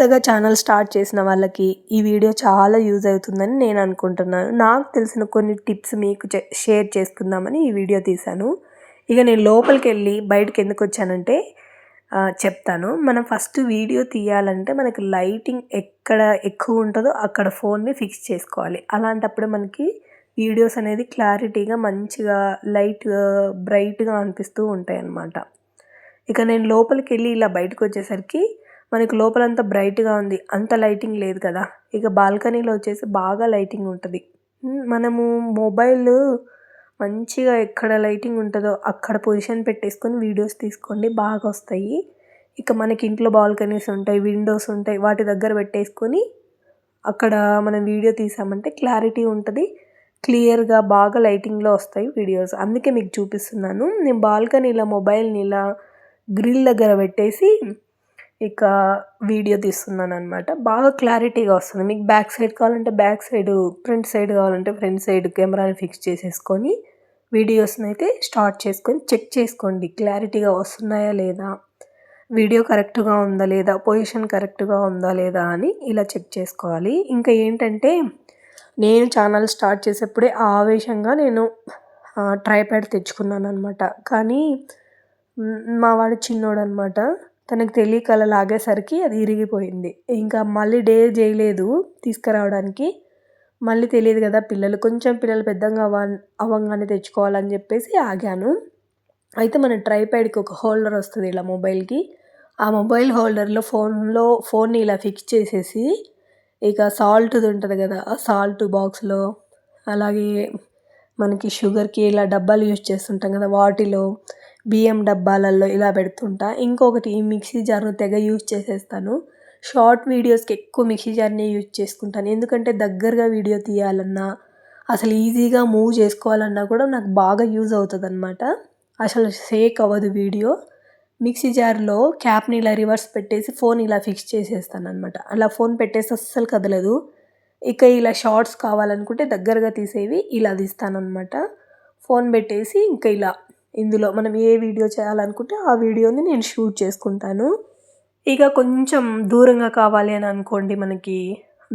కొత్తగా channel start చేసిన వాళ్ళకి ఈ వీడియో చాలా యూజ్ అవుతుందని నేను అనుకుంటున్నాను. నాకు తెలిసిన కొన్ని టిప్స్ మీకు షేర్ చేసుకుందామని ఈ వీడియో తీశాను. ఇక నేను లోపలికెళ్ళి బయటకి ఎందుకు వచ్చానంటే చెప్తాను. మనం ఫస్ట్ వీడియో తీయాలంటే మనకి లైటింగ్ ఎక్కడ ఎక్కువ ఉంటుందో అక్కడ ఫోన్ని ఫిక్స్ చేసుకోవాలి. అలాంటప్పుడు మనకి వీడియోస్ అనేది క్లారిటీగా మంచిగా బ్రైట్గా అనిపిస్తూ ఉంటాయి అన్నమాట. ఇక నేను లోపలికెళ్ళి ఇలా బయటకు వచ్చేసరికి మనకు లోపలంతా బ్రైట్గా ఉంది, అంత లైటింగ్ లేదు కదా. ఇక బాల్కనీలో వచ్చేసి బాగా లైటింగ్ ఉంటుంది. మనము మొబైల్ మంచిగా ఎక్కడ లైటింగ్ ఉంటుందో అక్కడ పొజిషన్ పెట్టేసుకొని వీడియోస్ తీసుకోండి, బాగా వస్తాయి. ఇక మనకి ఇంట్లో బాల్కనీస్ ఉంటాయి, విండోస్ ఉంటాయి, వాటి దగ్గర పెట్టేసుకొని అక్కడ మనం వీడియో తీసామంటే క్లారిటీ ఉంటుంది, క్లియర్గా బాగా లైటింగ్లో వస్తాయి వీడియోస్. అందుకే మీకు చూపిస్తున్నాను. నేను బాల్కనీలో మొబైల్ని ఇలా గ్రిల్ దగ్గర పెట్టేసి ఇక వీడియో తీస్తున్నాను అనమాట. బాగా క్లారిటీగా వస్తుంది. మీకు బ్యాక్ సైడ్ కావాలంటే బ్యాక్ సైడ్, ఫ్రంట్ సైడ్ కావాలంటే ఫ్రంట్ సైడ్ కెమెరాని ఫిక్స్ చేసేసుకొని వీడియోస్ని అయితే స్టార్ట్ చేసుకొని చెక్ చేసుకోండి క్లారిటీగా వస్తున్నాయా లేదా, వీడియో కరెక్ట్గా ఉందా లేదా, పొజిషన్ కరెక్ట్గా ఉందా లేదా అని ఇలా చెక్ చేసుకోవాలి. ఇంకా ఏంటంటే నేను ఛానల్ స్టార్ట్ చేసేప్పుడే ఆవేశంగా నేను ట్రైప్యాడ్ తెచ్చుకున్నాను అనమాట. కానీ మా వాడు చిన్నోడు అనమాట, తనకు తెలియక అలా లాగేసరికి అది ఇరిగిపోయింది. ఇంకా మళ్ళీ చేయలేదు తీసుకురావడానికి. మళ్ళీ తెలియదు కదా, పిల్లలు పెద్దగా అవ్వంగానే తెచ్చుకోవాలని చెప్పేసి ఆగాను. అయితే మన ట్రైప్యాడ్కి ఒక హోల్డర్ వస్తుంది ఇలా మొబైల్కి. ఆ మొబైల్ హోల్డర్లో ఫోన్ని ఇలా ఫిక్స్ చేసేసి ఇక సాల్ట్ది ఉంటుంది కదా, ఆ సాల్ట్ బాక్స్లో, అలాగే మనకి షుగర్కి ఇలా డబ్బాలు యూజ్ చేస్తుంటాం కదా, వాటిలో, బియ్యం డబ్బాలలో ఇలా పెడుతుంటా. ఇంకొకటి ఈ మిక్సీ జార్ను తెగ యూజ్ చేసేస్తాను. షార్ట్ వీడియోస్కి ఎక్కువ మిక్సీ జార్నే యూజ్ చేసుకుంటాను. ఎందుకంటే దగ్గరగా వీడియో తీయాలన్నా, అసలు ఈజీగా మూవ్ చేసుకోవాలన్నా కూడా నాకు బాగా యూజ్ అవుతుంది అనమాట. అసలు షేక్ అవ్వదు వీడియో. మిక్సీ జార్లో క్యాప్ని ఇలా రివర్స్ పెట్టేసి ఫోన్ ఇలా ఫిక్స్ చేసేస్తాను అనమాట. అలా ఫోన్ పెట్టేసి అస్సలు కదలదు. ఇక ఇలా షార్ట్స్ కావాలనుకుంటే దగ్గరగా తీసేవి ఇలా తీస్తానమాట. ఫోన్ పెట్టేసి ఇంకా ఇలా ఇందులో మనం ఏ వీడియో చేయాలనుకుంటే ఆ వీడియోని నేను షూట్ చేసుకుంటాను. ఇక కొంచెం దూరంగా కావాలి అని అనుకోండి, మనకి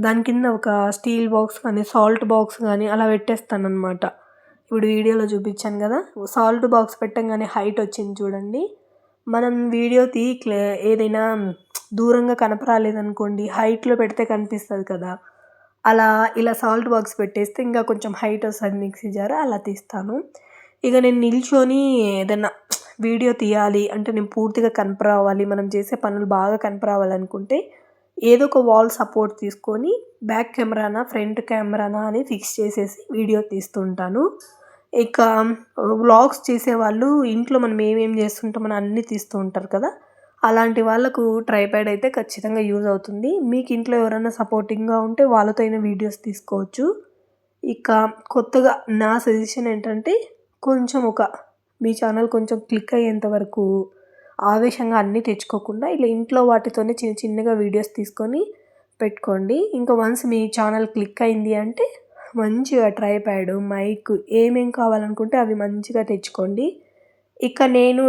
దాని కింద ఒక స్టీల్ బాక్స్ కానీ సాల్ట్ బాక్స్ కానీ అలా పెట్టేస్తాను అనమాట. ఇప్పుడు వీడియోలో చూపించాను కదా, సాల్ట్ బాక్స్ పెట్టంగానే హైట్ వచ్చింది చూడండి. మనం వీడియో ఏదైనా దూరంగా కనపరాలేదనుకోండి, హైట్లో పెడితే కనిపిస్తుంది కదా, అలా ఇలా సాల్ట్ బాక్స్ పెట్టేస్తే ఇంకా కొంచెం హైట్ వస్తుంది మిక్సీ జార్, అలా తీస్తాను. ఇక నేను నిల్చొని ఏదైనా వీడియో తీయాలి అంటే నేను పూర్తిగా కనపరావాలి, మనం చేసే పనులు బాగా కనపరావాలనుకుంటే ఏదో ఒక వాల్ సపోర్ట్ తీసుకొని బ్యాక్ కెమెరానా ఫ్రంట్ కెమెరానా అని ఫిక్స్ చేసేసి వీడియో తీస్తుంటాను. ఇక వ్లాగ్స్ చేసేవాళ్ళు ఇంట్లో మనం ఏమేమి చేస్తుంటామని అన్నీ తీస్తూ ఉంటారు కదా, అలాంటి వాళ్ళకు ట్రైప్యాడ్ అయితే ఖచ్చితంగా యూజ్ అవుతుంది. మీకు ఇంట్లో ఎవరైనా సపోర్టింగ్గా ఉంటే వాళ్ళతో అయినా వీడియోస్ తీసుకోవచ్చు. ఇక కొత్తగా నా సజెషన్ ఏంటంటే కొంచెం మీ ఛానల్ కొంచెం క్లిక్ అయ్యేంత వరకు ఆవేశంగా అన్నీ తెచ్చుకోకుండా ఇలా ఇంట్లో వాటితోనే చిన్న చిన్నగా వీడియోస్ తీసుకొని పెట్టుకోండి. ఇంకా వన్స్ మీ ఛానల్ క్లిక్ అయింది అంటే మంచిగా ట్రైప్యాడ్, మైక్ ఏమేం కావాలనుకుంటే అవి మంచిగా తెచ్చుకోండి. ఇక నేను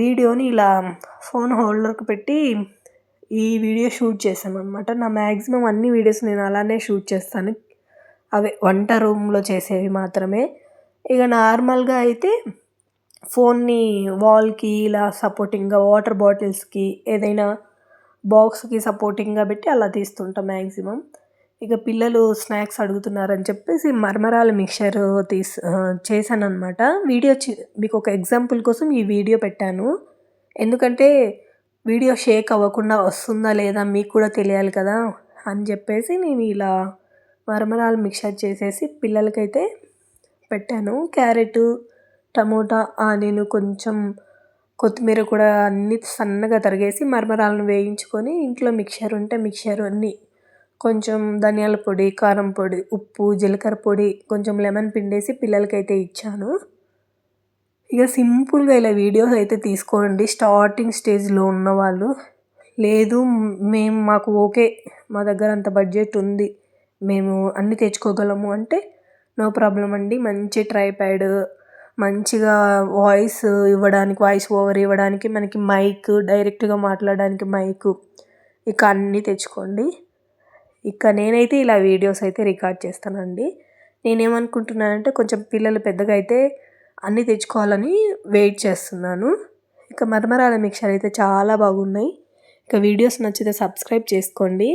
వీడియోని ఇలా ఫోన్ హోల్డర్కి పెట్టి ఈ వీడియో షూట్ చేశాను అనమాట. నా మ్యాక్సిమం అన్ని వీడియోస్ నేను అలానే షూట్ చేస్తాను. అవే వంట రూమ్లో చేసేవి మాత్రమే. ఇక నార్మల్గా అయితే ఫోన్ని వాల్కి ఇలా సపోర్టింగ్గా, వాటర్ బాటిల్స్కి, ఏదైనా బాక్స్కి సపోర్టింగ్గా పెట్టి అలా తీస్తుంటాం మ్యాక్సిమం. ఇక పిల్లలు స్నాక్స్ అడుగుతున్నారని చెప్పేసి మరమరాల మిక్చర్ చేశాను అనమాట. మీకు ఒక ఎగ్జాంపుల్ కోసం ఈ వీడియో పెట్టాను. ఎందుకంటే వీడియో షేక్ అవ్వకుండా వస్తుందా లేదా మీకు కూడా తెలియాలి కదా అని చెప్పేసి నేను ఇలా మరమరాల మిక్చర్ చేసేసి పిల్లలకైతే పెట్టాను. క్యారెట్, టమోటా, ఆనియన్, కొంచెం కొత్తిమీర కూడా అన్నీ సన్నగా తరిగేసి మరమరాలను వేయించుకొని ఇంట్లో మిక్చర్ ఉంటే మిక్చర్ అన్నీ, కొంచెం ధనియాల పొడి, కారం పొడి, ఉప్పు, జీలకర్ర పొడి, కొంచెం లెమన్ పిండేసి పిల్లలకైతే ఇచ్చాను. ఇక సింపుల్గా ఇలా వీడియోస్ అయితే తీసుకోండి స్టార్టింగ్ స్టేజ్లో ఉన్నవాళ్ళు. లేదు మాకు ఓకే, మా దగ్గర అంత బడ్జెట్ ఉంది, మేము అన్నీ తెచ్చుకోగలము అంటే నో ప్రాబ్లం అండి. మంచి ట్రైప్యాడ్, మంచిగా వాయిస్ ఓవర్ ఇవ్వడానికి మనకి మైక్, డైరెక్ట్గా మాట్లాడడానికి మైక్, ఇక అన్నీ తెచ్చుకోండి. ఇక నేనైతే ఇలా వీడియోస్ అయితే రికార్డ్ చేస్తానండి. నేనేమనుకుంటున్నానంటే కొంచెం పిల్లలు పెద్దగా అయితే అన్నీ తెచ్చుకోవాలని వెయిట్ చేస్తున్నాను. ఇక మరమరాల మిక్చర్ అయితే చాలా బాగున్నాయి. ఇక వీడియోస్ నచ్చితే సబ్స్క్రైబ్ చేసుకోండి.